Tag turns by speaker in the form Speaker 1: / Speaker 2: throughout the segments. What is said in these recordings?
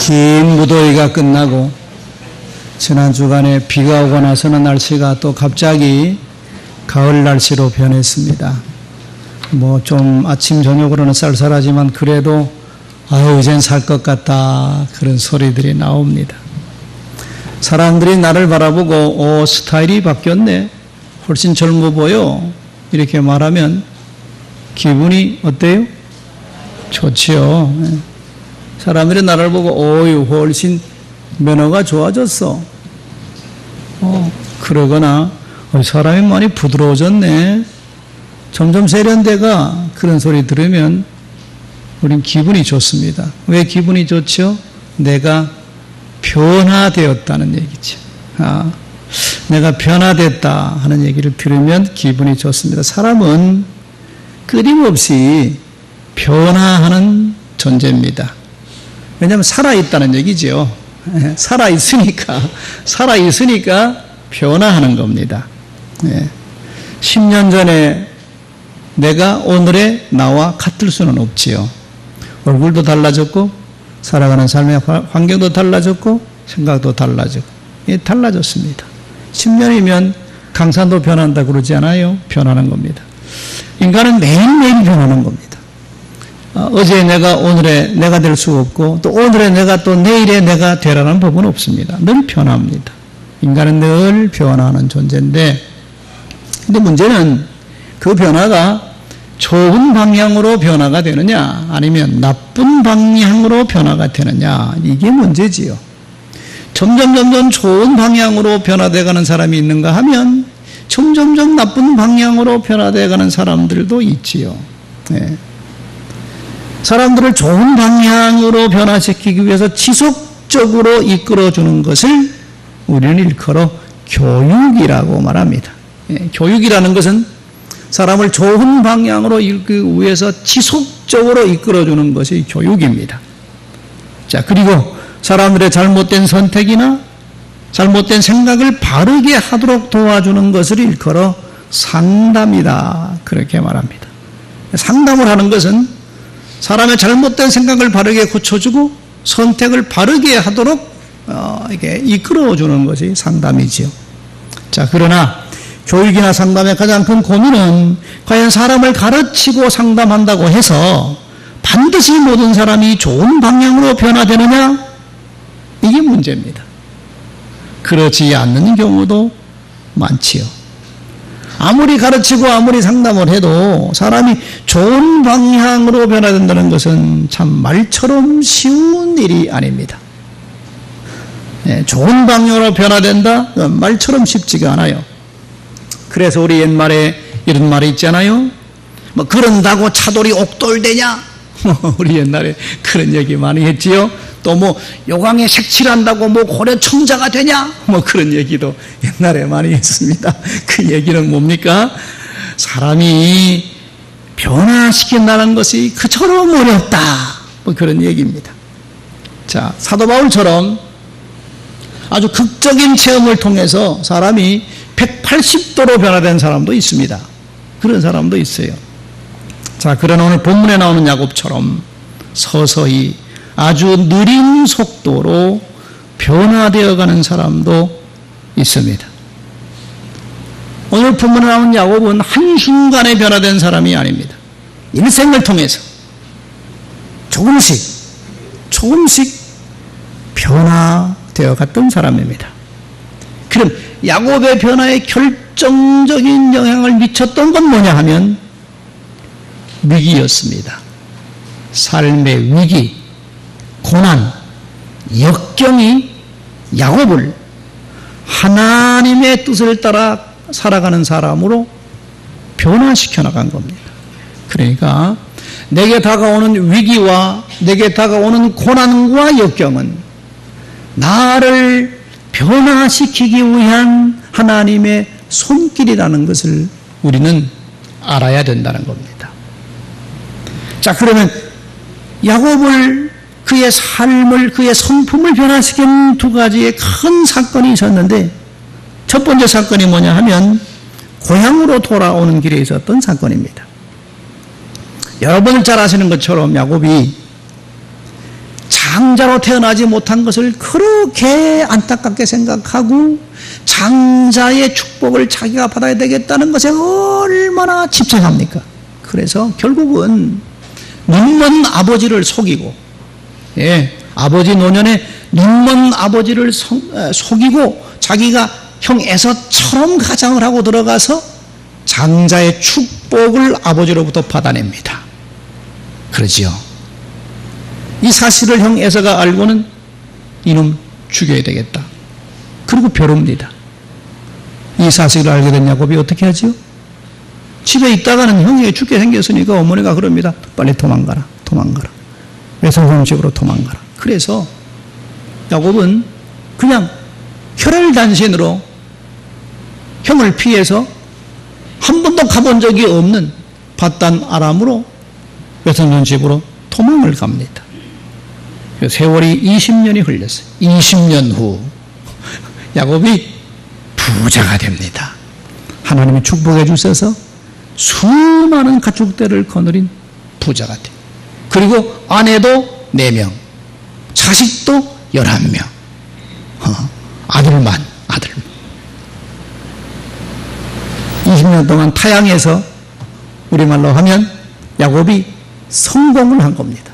Speaker 1: 긴 무더위가 끝나고 지난 주간에 비가 오고 나서는 날씨가 또 갑자기 가을 날씨로 변했습니다. 뭐 좀 아침 저녁으로는 쌀쌀하지만 그래도 아유 이젠 살 것 같다 그런 소리들이 나옵니다. 사람들이 나를 바라보고 스타일이 바뀌었네, 훨씬 젊어 보여, 이렇게 말하면 기분이 어때요? 좋지요. 사람들이 나를 보고 훨씬 면허가 좋아졌어, 그러거나 사람이 많이 부드러워졌네, 점점 세련돼가, 그런 소리 들으면 우린 기분이 좋습니다. 왜 기분이 좋죠? 내가 변화되었다는 얘기죠. 내가 변화됐다 하는 얘기를 들으면 기분이 좋습니다. 사람은 끊임없이 변화하는 존재입니다. 왜냐하면 살아있다는 얘기죠. 살아있으니까 변화하는 겁니다. 10년 전에 내가 오늘의 나와 같을 수는 없지요. 얼굴도 달라졌고 살아가는 삶의 환경도 달라졌고 생각도 달라졌고 달라졌습니다. 10년이면 강산도 변한다 그러지 않아요? 변하는 겁니다. 인간은 매일매일 변하는 겁니다. 어제의 내가 오늘의 내가 될 수 없고 또 오늘의 내가 또 내일의 내가 되라는 법은 없습니다. 늘 변합니다. 인간은 늘 변화하는 존재인데, 근데 문제는 그 변화가 좋은 방향으로 변화가 되느냐 아니면 나쁜 방향으로 변화가 되느냐, 이게 문제지요. 점점 좋은 방향으로 변화되어가는 사람이 있는가 하면 점점 나쁜 방향으로 변화되어가는 사람들도 있지요. 사람들을 좋은 방향으로 변화시키기 위해서 지속적으로 이끌어주는 것을 우리는 일컬어 교육이라고 말합니다. 교육이라는 것은 사람을 좋은 방향으로 이끌기 위해서 지속적으로 이끌어주는 것이 교육입니다. 자, 그리고 사람들의 잘못된 선택이나 잘못된 생각을 바르게 하도록 도와주는 것을 일컬어 상담이다, 그렇게 말합니다. 상담을 하는 것은 사람의 잘못된 생각을 바르게 고쳐주고 선택을 바르게 하도록 이렇게 이끌어주는 것이 상담이지요. 자, 그러나 교육이나 상담의 가장 큰 고민은 과연 사람을 가르치고 상담한다고 해서 반드시 모든 사람이 좋은 방향으로 변화되느냐, 이게 문제입니다. 그렇지 않는 경우도 많지요. 아무리 가르치고 아무리 상담을 해도 사람이 좋은 방향으로 변화된다는 것은 참 말처럼 쉬운 일이 아닙니다. 좋은 방향으로 변화된다? 말처럼 쉽지가 않아요. 그래서 우리 옛말에 이런 말이 있잖아요. 뭐 그런다고 차돌이 옥돌되냐? 우리 옛날에 그런 얘기 많이 했지요. 또 뭐 요강에 색칠한다고 뭐 고려 청자가 되냐? 뭐 그런 얘기도 옛날에 많이 했습니다. 그 얘기는 뭡니까? 사람이 변화시킨다는 것이 그처럼 어렵다, 뭐 그런 얘기입니다. 자, 사도 바울처럼 아주 극적인 체험을 통해서 사람이 180도로 변화된 사람도 있습니다. 그런 사람도 있어요. 자, 그러나 오늘 본문에 나오는 야곱처럼 서서히 아주 느린 속도로 변화되어 가는 사람도 있습니다. 오늘 본문에 나오는 야곱은 한순간에 변화된 사람이 아닙니다. 일생을 통해서 조금씩 변화되어 갔던 사람입니다. 그럼 야곱의 변화에 결정적인 영향을 미쳤던 건 뭐냐 하면 위기였습니다. 삶의 위기, 고난, 역경이 야곱을 하나님의 뜻을 따라 살아가는 사람으로 변화시켜 나간 겁니다. 그러니까 내게 다가오는 위기와 내게 다가오는 고난과 역경은 나를 변화시키기 위한 하나님의 손길이라는 것을 우리는 알아야 된다는 겁니다. 자, 그러면 야곱을, 그의 삶을, 그의 성품을 변화시킨 두 가지의 큰 사건이 있었는데, 첫 번째 사건이 뭐냐 하면 고향으로 돌아오는 길에 있었던 사건입니다. 여러분들 잘 아시는 것처럼 야곱이 장자로 태어나지 못한 것을 그렇게 안타깝게 생각하고 장자의 축복을 자기가 받아야 되겠다는 것에 얼마나 집착합니까? 그래서 결국은 눈먼 아버지를 속이고, 아버지 노년에 눈먼 아버지를 속이고 자기가 형 에서처럼 가장을 하고 들어가서 장자의 축복을 아버지로부터 받아냅니다. 그러지요. 이 사실을 형 에서가 알고는 이놈 죽여야 되겠다. 그리고 벼릅니다. 이 사실을 알게 된 야곱이 어떻게 하지요? 집에 있다가는 형이 죽게 생겼으니까 어머니가 그럽니다. 빨리 도망가라. 외손 집으로 도망가라. 그래서 야곱은 그냥 혈혈단신으로 형을 피해서 한 번도 가본 적이 없는 밧단 아람으로 외손 집으로 도망을 갑니다. 세월이 20년이 흘렸어요. 20년 후 야곱이 부자가 됩니다. 하나님이 축복해 주셔서 수많은 가축들을 거느린 부자가 돼요. 그리고 아내도 4명, 자식도 11명, 아들만. 20년 동안 타향에서 우리말로 하면 야곱이 성공을 한 겁니다.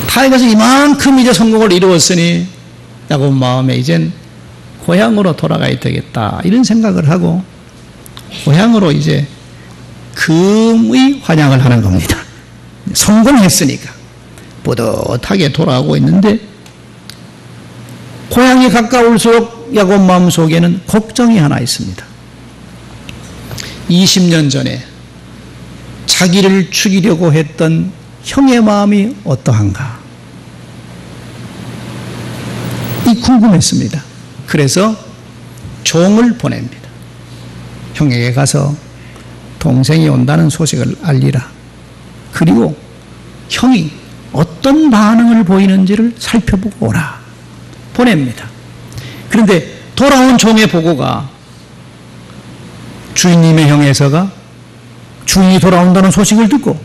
Speaker 1: 타향에서 이만큼 이제 성공을 이루었으니 야곱 마음에 이젠 고향으로 돌아가야 되겠다 이런 생각을 하고 고향으로 이제 금의 환영을 하는 겁니다. 성공했으니까 뿌듯하게 돌아오고 있는데 고향이 가까울수록 야곱 마음속에는 걱정이 하나 있습니다. 20년 전에 자기를 죽이려고 했던 형의 마음이 어떠한가 이 궁금했습니다. 그래서 종을 보냅니다. 형에게 가서 동생이 온다는 소식을 알리라. 그리고 형이 어떤 반응을 보이는지를 살펴보고 오라. 보냅니다. 그런데 돌아온 종의 보고가 주인님의 형 에서가 주인이 돌아온다는 소식을 듣고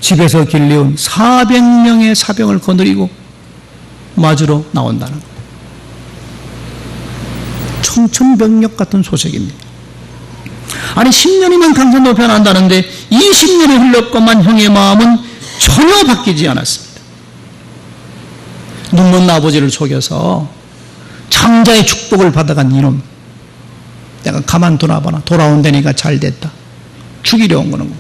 Speaker 1: 집에서 길러온 400명의 사병을 거느리고 맞으러 나온다는 거예요. 청천벽력 같은 소식입니다. 아니 10년이면 강산도 변한다는데 20년이 흘렀건만 형의 마음은 전혀 바뀌지 않았습니다. 눈먼 아버지를 속여서 장자의 축복을 받아간 이놈, 내가 가만두나 봐라. 돌아온다니까 잘됐다. 죽이려 온 거는.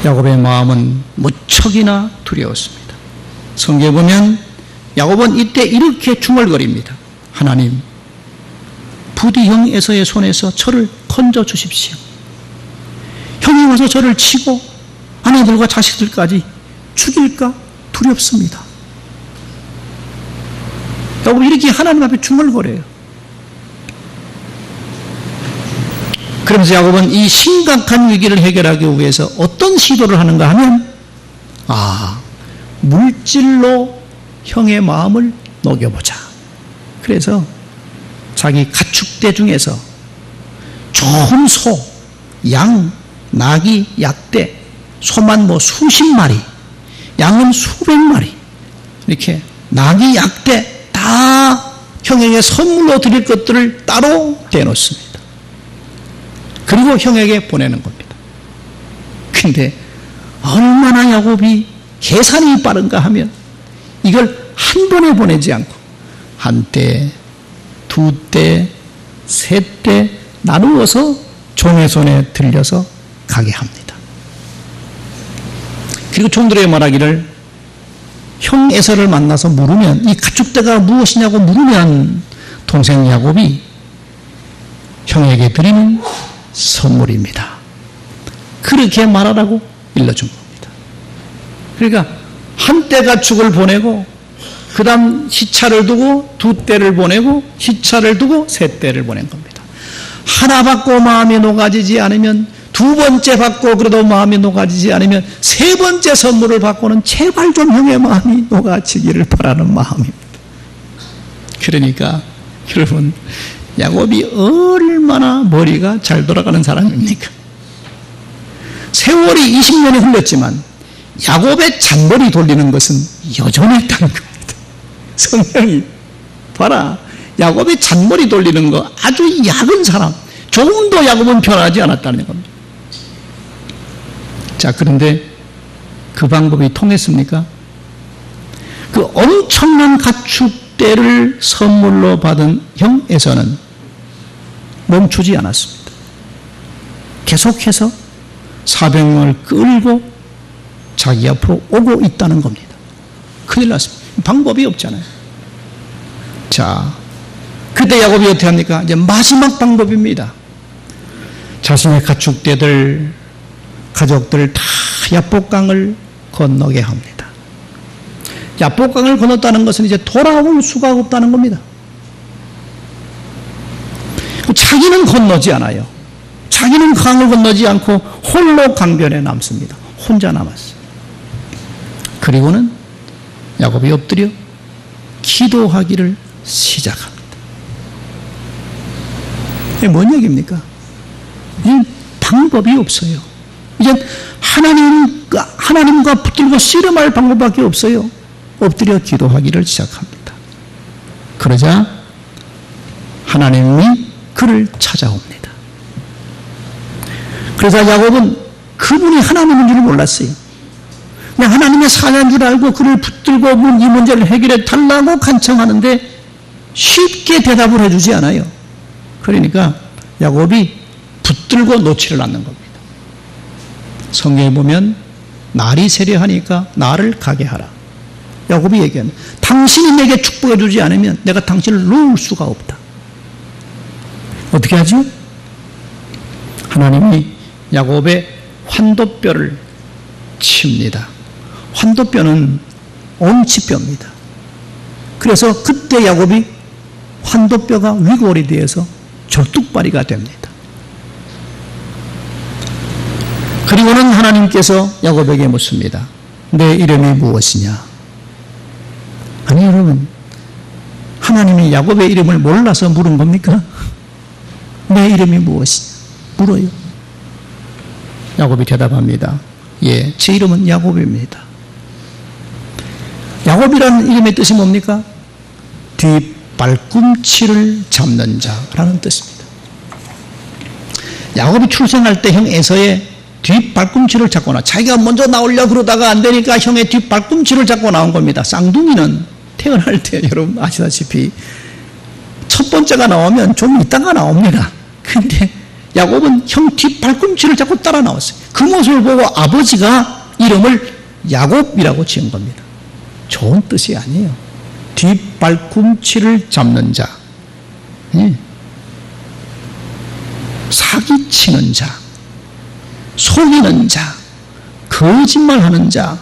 Speaker 1: 야곱의 마음은 무척이나 두려웠습니다. 성경에 보면 야곱은 이때 이렇게 중얼거립니다. 하나님, 부디 형 에서의 손에서 저를 건져 주십시오. 형이 와서 저를 치고 아내들과 자식들까지 죽일까 두렵습니다. 야곱이 이렇게 하나님 앞에 중얼거려요. 그러면서 야곱은 이 심각한 위기를 해결하기 위해서 어떤 시도를 하는가 하면 물질로 형의 마음을 녹여보자. 그래서 자기 가축대 중에서 좋은 소, 양, 나귀, 약대, 소만 수십 마리, 양은 수백 마리, 이렇게 나귀, 약대 다 형에게 선물로 드릴 것들을 따로 대놓습니다. 그리고 형에게 보내는 겁니다. 근데 얼마나 야곱이 계산이 빠른가 하면 이걸 한 번에 보내지 않고 한 때, 두 때, 세 때 나누어서 종의 손에 들려서 가게 합니다. 그리고 종들에게 말하기를 형 에서를 만나서 물으면 이 가축대가 무엇이냐고 물으면 동생 야곱이 형에게 드리는 선물입니다. 그렇게 말하라고 일러준 겁니다. 그러니까 한 때 가축을 보내고 그 다음 시차를 두고 두 때를 보내고 시차를 두고 세 때를 보낸 겁니다. 하나 받고 마음이 녹아지지 않으면 두 번째 받고 그래도 마음이 녹아지지 않으면 세 번째 선물을 받고는 제발 좀 형의 마음이 녹아지기를 바라는 마음입니다. 그러니까 여러분 야곱이 얼마나 머리가 잘 돌아가는 사람입니까? 세월이 20년이 흘렀지만 야곱의 잔머리 돌리는 것은 여전했다는 겁니다. 성경이 봐라. 야곱의 잔머리 돌리는 거 아주 약은 사람. 조금도 야곱은 변하지 않았다는 겁니다. 자, 그런데 그 방법이 통했습니까? 그 엄청난 가축대를 선물로 받은 형 에서는 멈추지 않았습니다. 계속해서 400명을 끌고 자기 앞으로 오고 있다는 겁니다. 큰일 났습니다. 방법이 없잖아요. 자, 그때 야곱이 어떻게 합니까? 이제 마지막 방법입니다. 자신의 가축대들, 가족들 다 야복강을 건너게 합니다. 야복강을 건넜다는 것은 이제 돌아올 수가 없다는 겁니다. 자기는 건너지 않아요. 자기는 강을 건너지 않고 홀로 강변에 남습니다. 혼자 남았어요. 그리고는 야곱이 엎드려 기도하기를 시작합니다. 이게 뭔 얘기입니까? 이제 방법이 없어요. 이제 하나님과 붙들고 씨름할 방법밖에 없어요. 엎드려 기도하기를 시작합니다. 그러자 하나님이 그를 찾아옵니다. 그래서 야곱은 그분이 하나님인 줄 몰랐어요. 그냥 하나님의 사자인 줄 알고 그를 붙들고 이 문제를 해결해 달라고 간청하는데 쉽게 대답을 해주지 않아요. 그러니까 야곱이 붙들고 놓지를 않는 겁니다. 성경에 보면 날이 세려하니까 나를 가게 하라. 야곱이 얘기합니다. 당신이 내게 축복해 주지 않으면 내가 당신을 놓을 수가 없다. 어떻게 하죠? 하나님이 야곱의 환도뼈를 칩니다. 환도뼈는 엄치뼈입니다. 그래서 그때 야곱이 환도뼈가 위골이 되어서 절뚝발이가 됩니다. 그리고는 하나님께서 야곱에게 묻습니다. 내 이름이 무엇이냐? 아니 여러분, 하나님이 야곱의 이름을 몰라서 물은 겁니까? 내 이름이 무엇이냐? 물어요. 야곱이 대답합니다. 예, 제 이름은 야곱입니다. 야곱이라는 이름의 뜻이 뭡니까? 뒷발꿈치를 잡는 자라는 뜻입니다. 야곱이 출생할 때 형 에서의 뒷발꿈치를 잡고 자기가 먼저 나오려고 그러다가 안 되니까 형의 뒷발꿈치를 잡고 나온 겁니다. 쌍둥이는 태어날 때 여러분 아시다시피 첫 번째가 나오면 좀 있다가 나옵니다. 근데 야곱은 형 뒷발꿈치를 잡고 따라 나왔어요. 그 모습을 보고 아버지가 이름을 야곱이라고 지은 겁니다. 좋은 뜻이 아니에요. 뒷발꿈치를 잡는 자, 사기치는 자, 속이는 자, 거짓말하는 자,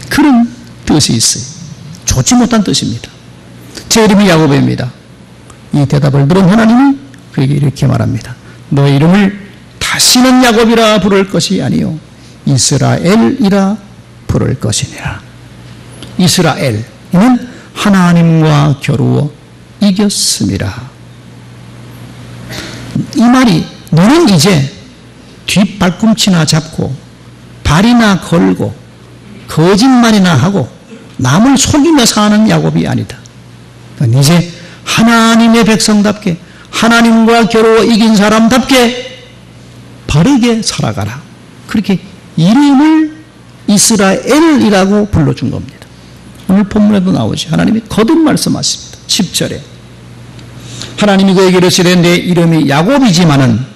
Speaker 1: 그런 뜻이 있어요. 좋지 못한 뜻입니다. 제 이름이 야곱입니다. 이 대답을 들은 하나님이 그에게 이렇게 말합니다. 너의 이름을 다시는 야곱이라 부를 것이 아니요 이스라엘이라 부를 것이니라. 이스라엘, 이는 하나님과 겨루어 이겼음이라. 이 말이 너는 이제 뒷발꿈치나 잡고 발이나 걸고 거짓말이나 하고 남을 속이며 사는 야곱이 아니다. 이제 하나님의 백성답게 하나님과 겨루어 이긴 사람답게 바르게 살아가라. 그렇게 이름을 이스라엘이라고 불러준 겁니다. 오늘 본문에도 나오죠. 하나님이 거듭 말씀하십니다. 10절에 하나님이 그에게 이르시되 내 이름이 야곱이지만은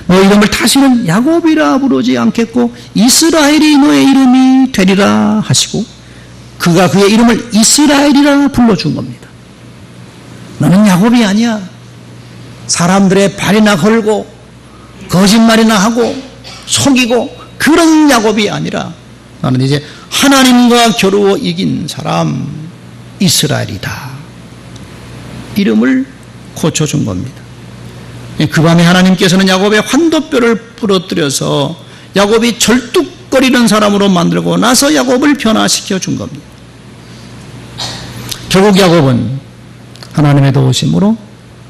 Speaker 1: 너 이름을 다시는 야곱이라 부르지 않겠고 이스라엘이 너의 이름이 되리라 하시고 그가 그의 이름을 이스라엘이라 불러준 겁니다. 너는 야곱이 아니야. 사람들의 발이나 걸고 거짓말이나 하고 속이고 그런 야곱이 아니라 나는 이제 하나님과 겨루어 이긴 사람 이스라엘이다. 이름을 고쳐준 겁니다. 그 밤에 하나님께서는 야곱의 환도뼈를 부러뜨려서 야곱이 절뚝거리는 사람으로 만들고 나서 야곱을 변화시켜 준 겁니다. 결국 야곱은 하나님의 도우심으로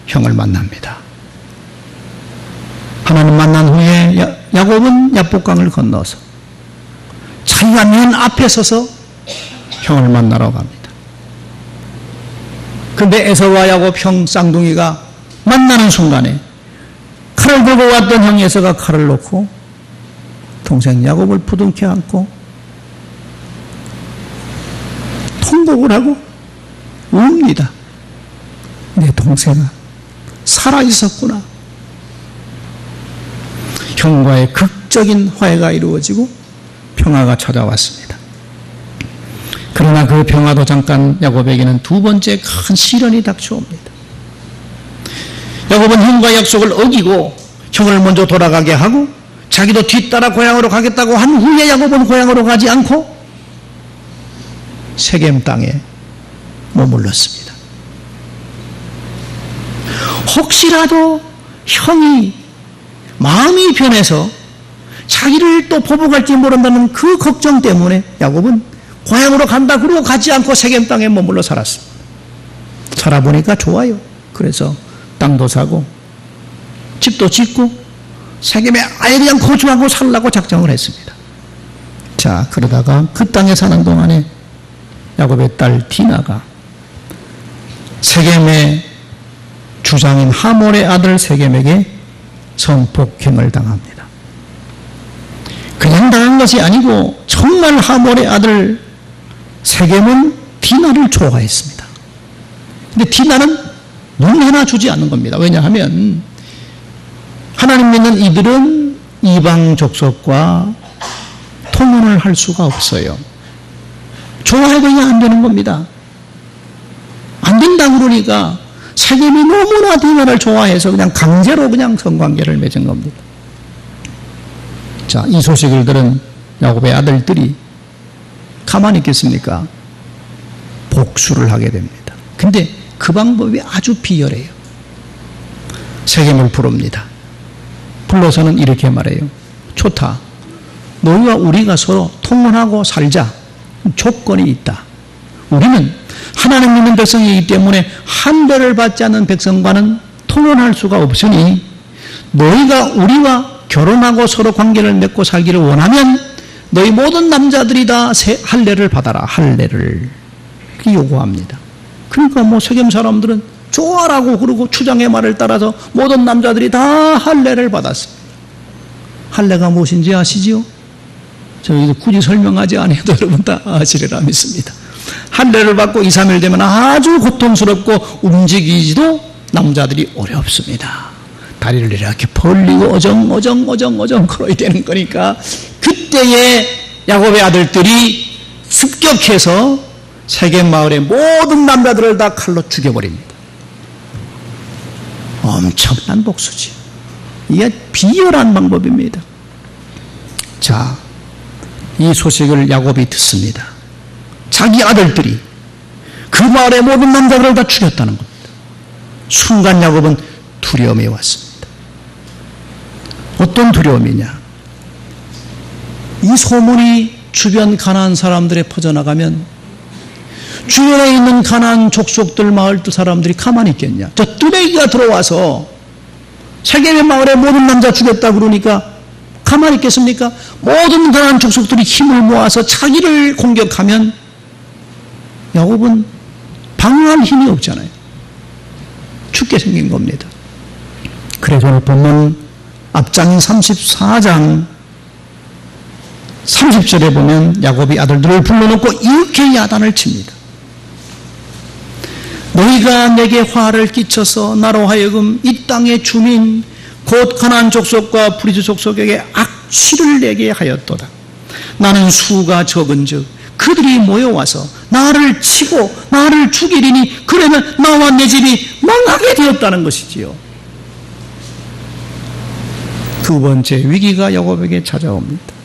Speaker 1: 형을 만납니다. 하나님 만난 후에 야곱은 야복강을 건너서 자기가 맨 앞에 서서 형을 만나러 갑니다. 근데 에서와 야곱 형 쌍둥이가 만나는 순간에 칼을 들고 왔던 형 에서가 칼을 놓고 동생 야곱을 부둥켜 안고 통곡을 하고 웁니다. 내 동생아 살아있었구나. 형과의 극적인 화해가 이루어지고 평화가 찾아왔습니다. 그러나 그 평화도 잠깐 야곱에게는 두 번째 큰 시련이 닥쳐옵니다. 야곱은 형과 약속을 어기고 형을 먼저 돌아가게 하고 자기도 뒤따라 고향으로 가겠다고 한 후에 야곱은 고향으로 가지 않고 세겜 땅에 머물렀습니다. 혹시라도 형이 마음이 변해서 자기를 또 보복할지 모른다는 그 걱정 때문에 야곱은 고향으로 간다 그러고 가지 않고 세겜 땅에 머물러 살았습니다. 살아보니까 좋아요. 그래서 땅도 사고 집도 짓고 세겜에 아예 그냥 거주하고 살라고 작정을 했습니다. 자, 그러다가 그 땅에 사는 동안에 야곱의 딸 디나가 세겜의 주장인 하몰의 아들 세겜에게 성폭행을 당합니다. 그냥 당한 것이 아니고 정말 하몰의 아들 세겜은 디나를 좋아했습니다. 근데 디나는 눈 하나 주지 않는 겁니다. 왜냐하면 하나님 믿는 이들은 이방 족속과 통혼을 할 수가 없어요. 좋아해도 그냥 안 되는 겁니다. 안 된다 그러니까 세겜이 너무나 디나를 좋아해서 그냥 강제로 그냥 성관계를 맺은 겁니다. 자, 이 소식을 들은 야곱의 아들들이 가만히 있겠습니까? 복수를 하게 됩니다. 근데 그 방법이 아주 비열해요. 세겜을 부릅니다. 불러서는 이렇게 말해요. 좋다. 너희와 우리가 서로 통혼하고 살자. 조건이 있다. 우리는 하나님 믿는 백성이기 때문에 한배를 받지 않는 백성과는 통혼할 수가 없으니 너희가 우리와 결혼하고 서로 관계를 맺고 살기를 원하면 너희 모든 남자들이 다 할례를 받아라. 할례를 이렇게 요구합니다. 그러니까 뭐 세겜 사람들은 좋아라고 그러고 추장의 말을 따라서 모든 남자들이 다 할례를 받았습니다. 할례가 무엇인지 아시지요? 저희 굳이 설명하지 않아도 여러분 다 아시리라 믿습니다. 할례를 받고 2, 3일 되면 아주 고통스럽고 움직이지도 남자들이 어렵습니다. 다리를 이렇게 벌리고 어정 걸어야 되는 거니까 그때에 야곱의 아들들이 습격해서 세겜 마을의 모든 남자들을 다 칼로 죽여버립니다. 엄청난 복수지. 이게 비열한 방법입니다. 자, 이 소식을 야곱이 듣습니다. 자기 아들들이 그 마을의 모든 남자들을 다 죽였다는 겁니다. 순간 야곱은 두려움이 왔습니다. 어떤 두려움이냐? 이 소문이 주변 가나안 사람들에 퍼져나가면 주변에 있는 가나안 족속들 마을들 사람들이 가만히 있겠냐? 저 뚜레기가 들어와서 세겜의 마을의 모든 남자 죽였다 그러니까 가만히 있겠습니까? 모든 가나안 족속들이 힘을 모아서 자기를 공격하면 야곱은 방어할 힘이 없잖아요. 죽게 생긴 겁니다. 그래서 오늘 본문 앞장인 34장 30절에 보면 야곱이 아들들을 불러놓고 이렇게 야단을 칩니다. 너희가 내게 화를 끼쳐서 나로 하여금 이 땅의 주민 곧 가나안 족속과 브리스 족속에게 악취를 내게 하였도다. 나는 수가 적은즉 그들이 모여와서 나를 치고 나를 죽이리니 그러면 나와 내 집이 망하게 되었다는 것이지요. 두 번째 위기가 야곱에게 찾아옵니다.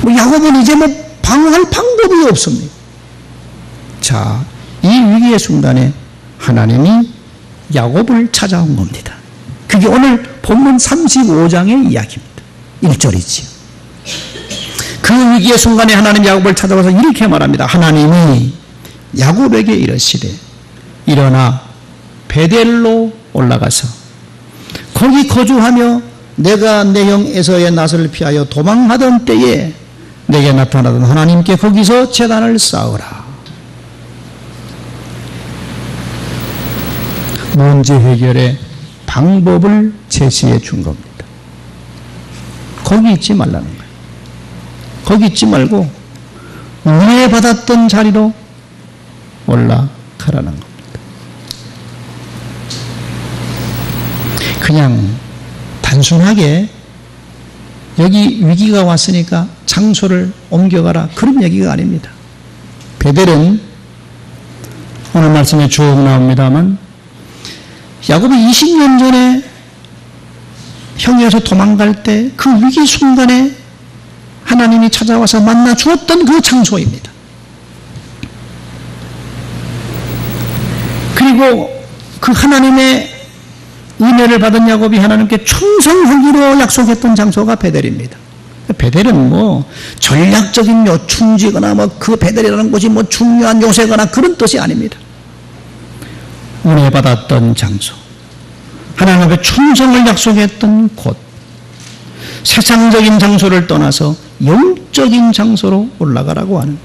Speaker 1: 야곱은 이제 방어할 방법이 없습니다. 자, 이 위기의 순간에 하나님이 야곱을 찾아온 겁니다. 그게 오늘 본문 35장의 이야기입니다. 1절이지요. 그 위기의 순간에 하나님 야곱을 찾아와서 이렇게 말합니다. 하나님이 야곱에게 이르시되 일어나 베델로 올라가서 거기 거주하며 내가 내 형 에서의 낯을 피하여 도망하던 때에 내게 나타나던 하나님께 거기서 제단을 쌓으라. 문제 해결의 방법을 제시해 준 겁니다. 거기 있지 말라는 거예요. 거기 있지 말고 은혜 받았던 자리로 올라가라는 겁니다. 그냥 단순하게 여기 위기가 왔으니까 장소를 옮겨가라 그런 얘기가 아닙니다. 베델은 오늘 말씀에 쭉 나옵니다만 야곱이 20년 전에 형에서 도망갈 때 그 위기 순간에 하나님이 찾아와서 만나 주었던 그 장소입니다. 그리고 그 하나님의 은혜를 받은 야곱이 하나님께 충성하기로 약속했던 장소가 베델입니다. 베델은 뭐 전략적인 요충지거나 뭐 그 베델이라는 곳이 뭐 중요한 요새거나 그런 뜻이 아닙니다. 은혜 받았던 장소, 하나님 앞에 충성을 약속했던 곳, 세상적인 장소를 떠나서 영적인 장소로 올라가라고 하는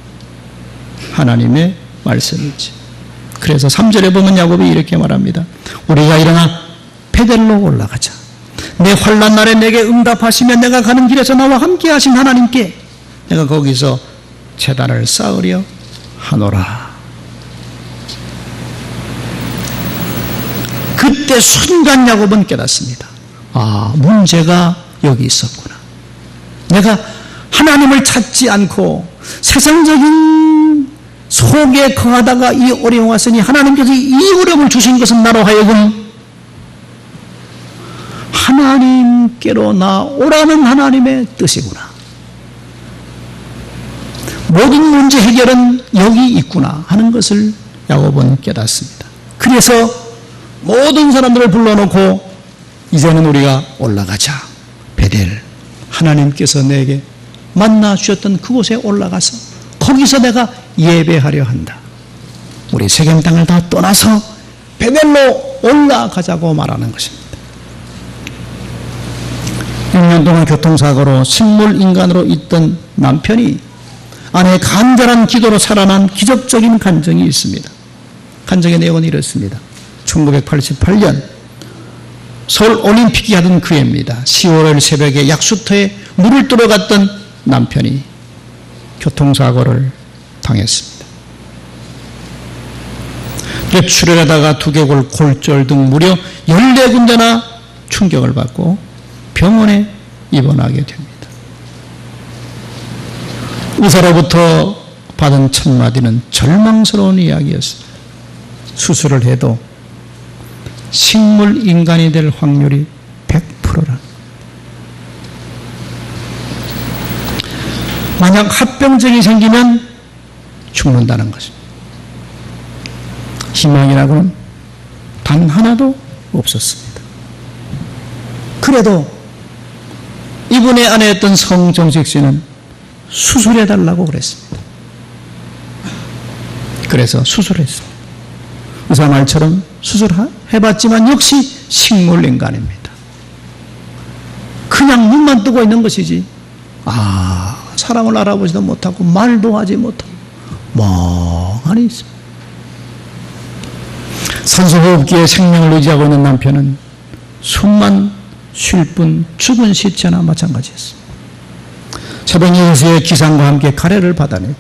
Speaker 1: 하나님의 말씀이지. 그래서 3절에 보면 야곱이 이렇게 말합니다. 우리가 일어나 베델로 올라가자. 내 환난 날에 내게 응답하시며 내가 가는 길에서 나와 함께 하신 하나님께 내가 거기서 제단을 쌓으려 하노라. 그때 순간 야곱은 깨닫습니다. 아, 문제가 여기 있었구나. 내가 하나님을 찾지 않고 세상적인 속에 거하다가 이 어려움이 왔으니 하나님께서 이 어려움을 주신 것은 나로 하여금 하나님께로 나오라는 하나님의 뜻이구나. 모든 문제 해결은 여기 있구나 하는 것을 야곱은 깨닫습니다. 그래서 모든 사람들을 불러놓고 이제는 우리가 올라가자. 베델, 하나님께서 내게 만나 주셨던 그곳에 올라가서 거기서 내가 예배하려 한다. 우리 세겜 땅을 다 떠나서 베델로 올라가자고 말하는 것입니다. 6년 동안 교통사고로 식물인간으로 있던 남편이 아내의 간절한 기도로 살아난 기적적인 간증이 있습니다. 간증의 내용은 이렇습니다. 1988년 서울 올림픽이 하던 그 해입니다. 10월 새벽에 약수터에 물을 들어갔던 남편이 교통사고를 당했습니다. 뇌출혈하다가 두개골, 골절 등 무려 14군데나 충격을 받고 병원에 입원하게 됩니다. 의사로부터 받은 첫 마디는 절망스러운 이야기였습니다. 수술을 해도 식물 인간이 될 확률이 100%라. 만약 합병증이 생기면 죽는다는 것입니다. 희망이라고는 단 하나도 없었습니다. 그래도 이분의 아내였던 성정식 씨는 수술해달라고 그랬습니다. 그래서 수술했습니다. 의사 말처럼 수술해봤지만 역시 식물인간입니다. 그냥 눈만 뜨고 있는 것이지 사람을 알아보지도 못하고 말도 하지 못하고 멍하니 있습니다. 산소호흡기에 생명을 의지하고 있는 남편은 숨만 쉴 뿐 죽은 시체나 마찬가지였습니다. 새벽 6시에 기상과 함께 가래를 받아내고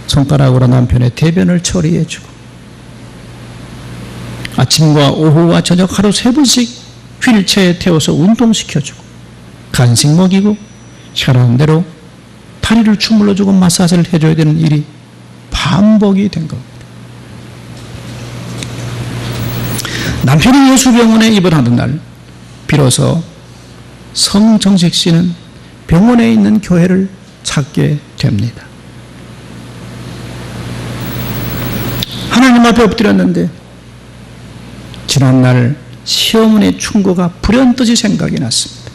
Speaker 1: 손가락으로 남편의 대변을 처리해주고 아침과 오후와 저녁 하루 3번씩 휠체어에 태워서 운동시켜주고 간식 먹이고 시원한 대로 다리를 주물러주고 마사지를 해줘야 되는 일이 반복이 된 겁니다. 남편이 예수병원에 입원하던 날 비로소 성정식 씨는 병원에 있는 교회를 찾게 됩니다. 하나님 앞에 엎드렸는데 지난날 시어머니의 충고가 불현듯이 생각이 났습니다.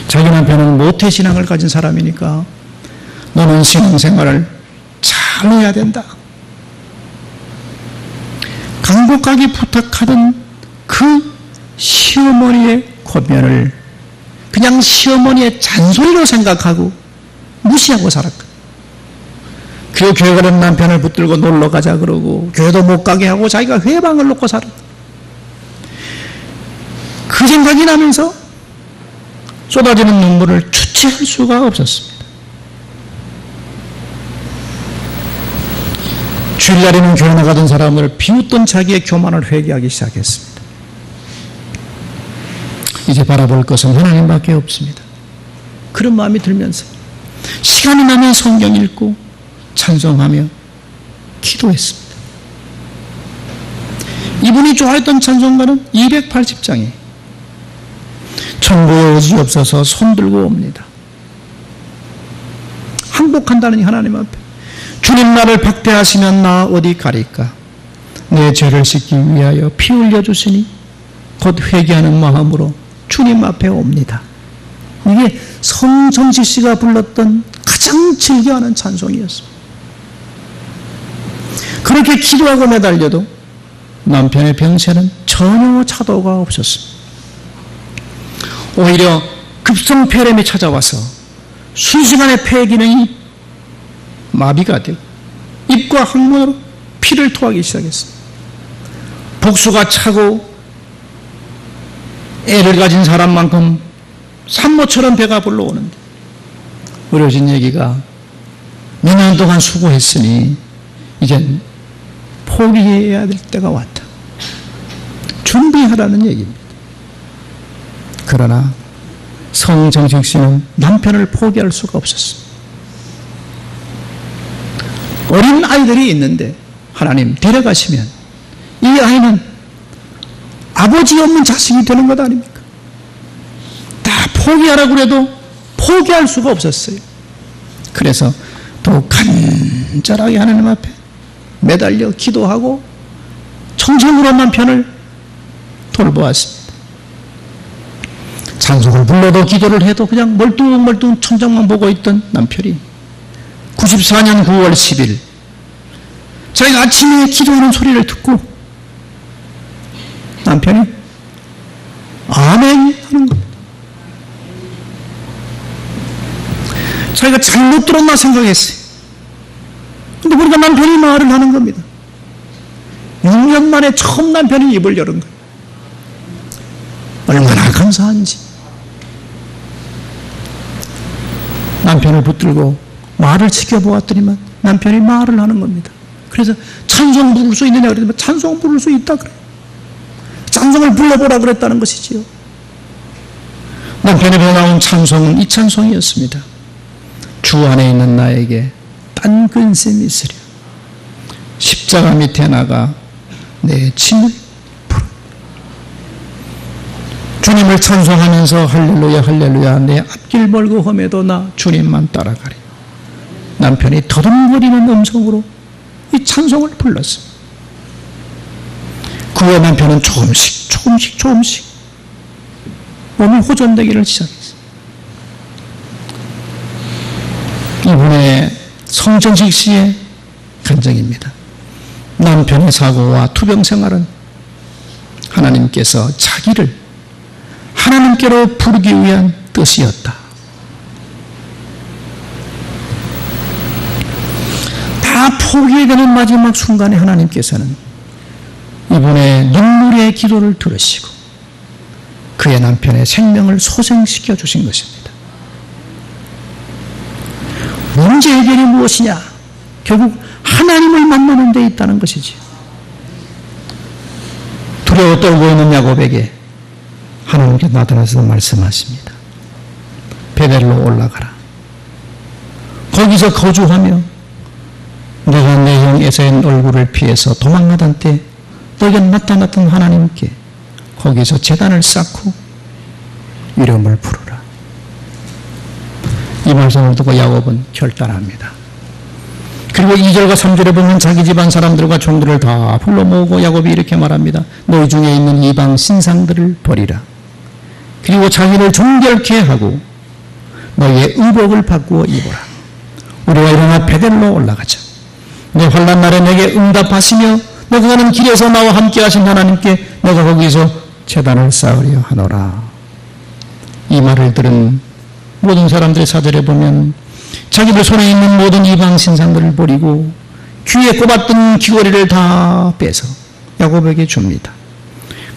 Speaker 1: 자기 남편은 모태신앙을 가진 사람이니까 너는 신앙생활을 잘 해야 된다. 간곡하게 부탁하던 그 시어머니의 권면을 그냥 시어머니의 잔소리로 생각하고 무시하고 살았거든요. 그리고 교회 가는 남편을 붙들고 놀러 가자 그러고 교회도 못 가게 하고 자기가 회방을 놓고 살았거든요. 그 생각이 나면서 쏟아지는 눈물을 주체할 수가 없었습니다. 주일날에는 교회 나가던 사람을 비웃던 자기의 교만을 회개하기 시작했습니다. 이제 바라볼 것은 하나님밖에 없습니다. 그런 마음이 들면서 시간이 나면 성경 읽고 찬송하며 기도했습니다. 이분이 좋아했던 찬송가는 280장이에요. 천국에 오시옵소서 손들고 옵니다. 항복한다는 하나님 앞에 주님 나를 박대하시면 나 어디 가리까? 내 죄를 씻기 위하여 피 흘려주시니 곧 회개하는 마음으로 주님 앞에 옵니다. 이게 성정식 씨가 불렀던 가장 즐겨하는 찬송이었습니다. 그렇게 기도하고 매달려도 남편의 병세는 전혀 차도가 없었습니다. 오히려 급성폐렴이 찾아와서 순식간에 폐 기능이 마비가 되고 입과 항문으로 피를 토하기 시작했습니다. 복수가 차고 애를 가진 사람만큼 산모처럼 배가 불러오는데 의료진 얘기가 몇 년 동안 수고했으니 이젠 포기해야 될 때가 왔다. 준비하라는 얘기입니다. 그러나 성정식 씨는 남편을 포기할 수가 없었습니다. 어린 아이들이 있는데 하나님 데려가시면 이 아이는 아버지 없는 자식이 되는 것 아닙니까? 다 포기하라고 해도 포기할 수가 없었어요. 그래서 더욱 간절하게 하나님 앞에 매달려 기도하고 청정으로 남편을 돌보았습니다. 찬송을 불러도 기도를 해도 그냥 멀뚱멀뚱 천장만 보고 있던 남편이 94년 9월 10일 자기가 아침에 기도하는 소리를 듣고 남편이 아멘 하는 겁니다. 자기가 잘못 들었나 생각했어요. 근데 보니까 남편이 말을 하는 겁니다. 6년 만에 처음 남편이 입을 여는 거예요. 얼마나 감사한지. 남편을 붙들고 말을 지켜보았더니만 남편이 말을 하는 겁니다. 그래서 찬송 부를 수 있느냐 그랬더니 찬송 부를 수 있다 그래요. 찬송을 불러보라 그랬다는 것이지요. 남편의 배에 나온 찬송은 이 찬송이었습니다. 주 안에 있는 나에게 딴 근심이 있으랴. 십자가 밑에 나가 내 짐을 풀어. 주님을 찬송하면서 할렐루야 할렐루야 내 앞길 멀고 험해도 나 주님만 따라가리. 남편이 더듬거리는 음성으로 이 찬송을 불렀습니다. 그 후에 남편은 조금씩 몸이 호전되기를 시작했어요. 이분의 성정식 씨의 간증입니다. 남편의 사고와 투병 생활은 하나님께서 자기를 하나님께로 부르기 위한 뜻이었다. 다 포기되는 마지막 순간에 하나님께서는 이분의 눈물의 기도를 들으시고 그의 남편의 생명을 소생시켜 주신 것입니다. 문제 해결이 무엇이냐? 결국 하나님을 만나는 데 있다는 것이지. 두려워 떨고 있는 야곱에게 하나님께 나타나서 말씀하십니다. 베델로 올라가라. 거기서 거주하며 내가 내 형 에사의 얼굴을 피해서 도망가던 때 너에게 나타났던 하나님께 거기서 제단을 쌓고 이름을 부르라. 이 말씀을 듣고 야곱은 결단합니다. 그리고 2절과 3절에 보면 자기 집안 사람들과 종들을 다 불러 모으고 야곱이 이렇게 말합니다. 너희 중에 있는 이방 신상들을 버리라. 그리고 자기를 정결케 하고 너희의 의복을 바꾸어 입어라. 우리가 일어나 베델로 올라가자. 내 환난 날에 내게 응답하시며 내가 가는 길에서 나와 함께 하신 하나님께 내가 거기서 제단을 쌓으려 하노라. 이 말을 들은 모든 사람들의 사절에 보면 자기들 손에 있는 모든 이방 신상들을 버리고 귀에 꼽았던 귀걸이를 다 빼서 야곱에게 줍니다.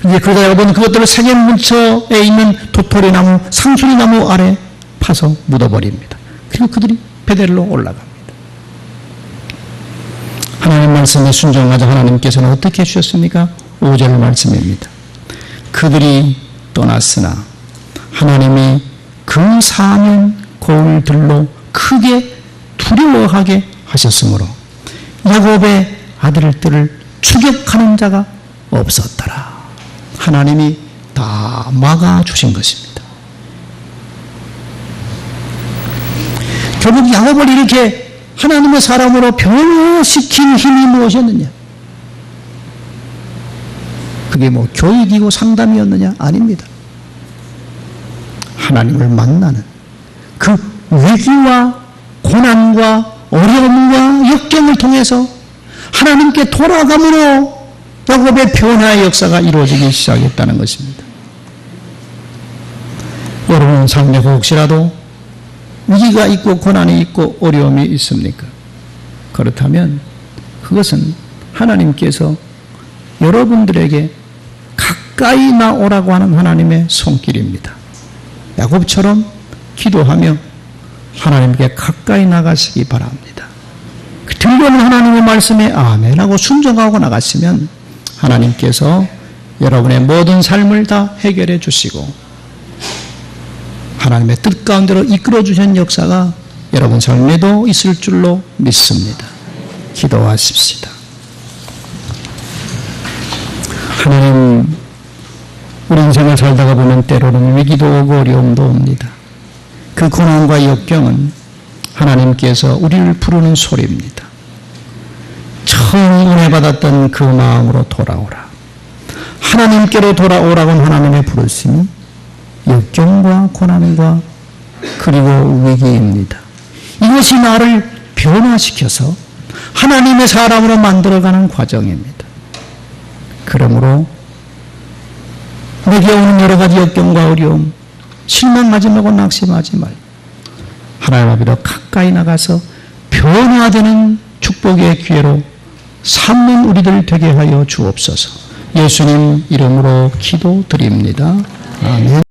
Speaker 1: 그러다 야곱은 그것들을 세겜 근처에 있는 도토리나무, 상수리나무 아래 파서 묻어버립니다. 그리고 그들이 베델로 올라갑니다. 하나님 말씀에 순종하자 하나님께서는 어떻게 해주셨습니까? 5절 말씀입니다. 그들이 떠났으나 하나님이 그 4년 거울들로 크게 두려워하게 하셨으므로 야곱의 아들들을 추격하는 자가 없었더라. 하나님이 다 막아주신 것입니다. 결국 야곱을 이렇게 하나님의 사람으로 변화시킨 힘이 무엇이었느냐? 그게 뭐 교육이고 상담이었느냐? 아닙니다. 하나님을 만나는 그 위기와 고난과 어려움과 역경을 통해서 하나님께 돌아감으로 야곱의 변화의 역사가 이루어지기 시작했다는 것입니다. 여러분 삶에 혹시라도 위기가 있고 고난이 있고 어려움이 있습니까? 그렇다면 그것은 하나님께서 여러분들에게 가까이 나오라고 하는 하나님의 손길입니다. 야곱처럼 기도하며 하나님께 가까이 나가시기 바랍니다. 들려오는 하나님의 말씀에 아멘하고 순종하고 나가시면 하나님께서 여러분의 모든 삶을 다 해결해 주시고 하나님의 뜻 가운데로 이끌어 주신 역사가 여러분 삶에도 있을 줄로 믿습니다. 기도하십시다. 하나님, 우리 인생을 살다가 보면 때로는 위기도 오고 어려움도 옵니다. 그 고난과 역경은 하나님께서 우리를 부르는 소리입니다. 처음 은혜 받았던 그 마음으로 돌아오라. 하나님께로 돌아오라고 하나님의 부르심이 역경과 고난과 그리고 위기입니다. 이것이 나를 변화시켜서 하나님의 사람으로 만들어가는 과정입니다. 그러므로 내게 오는 여러 가지 역경과 어려움 실망하지 말고 낙심하지 말고 하나님 앞으로 가까이 나가서 변화되는 축복의 기회로 삼는 우리들 되게 하여 주옵소서. 예수님 이름으로 기도드립니다. 아멘.